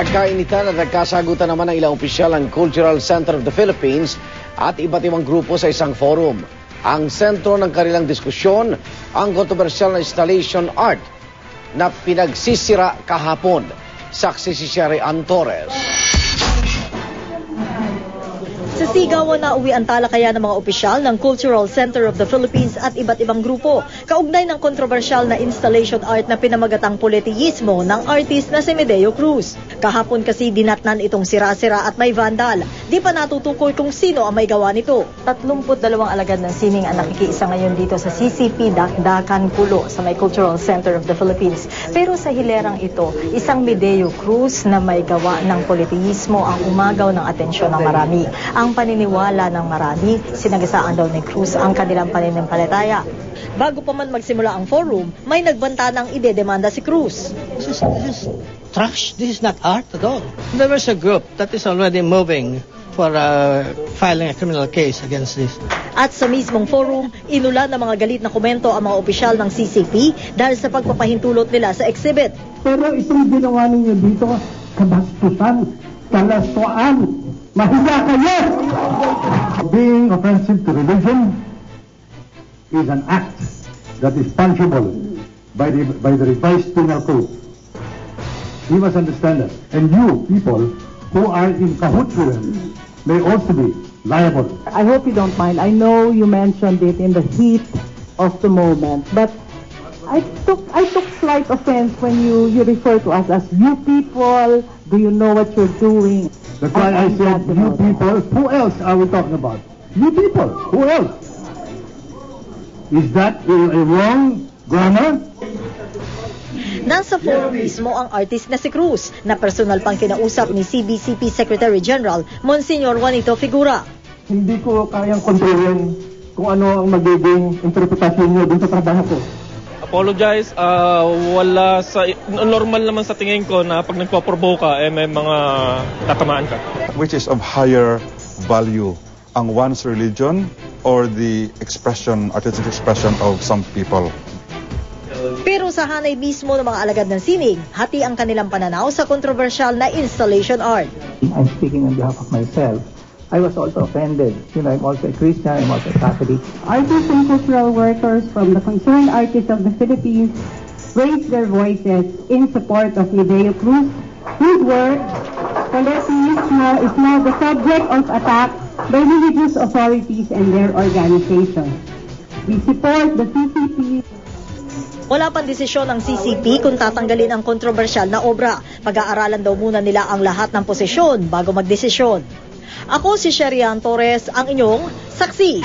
Nagkainitan at nagkasagutan naman ng ilang opisyal ng Cultural Center of the Philippines at iba't ibang grupo sa isang forum. Ang sentro ng kanilang diskusyon, ang kontrobersyal na installation art na pinagsisira kahapon. Saksi si Sherian Torres. Sa sigawan na uwi ang talakayan ng mga opisyal ng Cultural Center of the Philippines at iba't ibang grupo, kaugnay ng kontrobersyal na installation art na pinamagatang politeísmo ng artist na si Medeo Cruz. Kahapon kasi dinatnan itong sira-sira at may vandal. Di pa natutukoy kung sino ang may gawa nito. 32 alagad ng sining ang nakikiisa ngayon dito sa CCP Dakdakan Kulo sa may Cultural Center of the Philippines. Pero sa hilerang ito, isang Medeo Cruz na may gawa ng politeísmo ang umagaw ng atensyon ng marami. Ang paniniwala ng marami, sinagasaan daw ni Cruz ang kanilang pananampalataya. Bago pa man magsimula ang forum, may nagbanta ng idedemanda si Cruz. This is trash. This is not art at all. There was a group that is already moving for filing a criminal case against this. At sa mismong forum, inulan ng mga galit na komento ang mga opisyal ng CCP dahil sa pagpapahintulot nila sa exhibit. Pero itong ginawa ninyo dito, kabastusan, kalaswaan, mahiya kayo! Being offensive to religion is an act that is punishable by the revised penal code. You must understand that. And you people who are in cahoots with them may also be liable. I hope you don't mind. I know you mentioned it in the heat of the moment, but I took slight offense when you refer to us as you people. Do you know what you're doing? That's why I said you people. Who else are we talking about? You people. Who else? Is that a wrong grammar? Nasa forum mismo ang artist na si Cruz na personal pang kinausap ni CBCP Secretary General Monsignor Juanito Figura. Hindi ko kayang kontrolin kung ano ang magiging interpretasyon niyo dun sa trabaho ko. Apologize, wala sa normal naman sa tingin ko na pag nagpo-provoke ka may mga tatamaan ka. Which is of higher value, ang one's religion or the artistic expression of some people. Pero sa hanay mismo ng mga alagad ng sining, hati ang kanilang pananaw sa kontrobersyal na installation art. I'm speaking on behalf of myself. I was also offended. I'm also a Christian, I'm also a Catholic. Artists and cultural workers from the concerned artists of the Philippines raised their voices in support of Medeo Cruz, whose work, politeísmo, is now the subject of attack by religious authorities and their organizations. We support the CCP. Wala pang desisyon ng CCP kung tatanggalin ang kontrobersyal na obra. Pag-aaralan daw muna nila ang lahat ng posisyon bago magdesisyon. Ako si Sherian Torres, ang inyong saksi.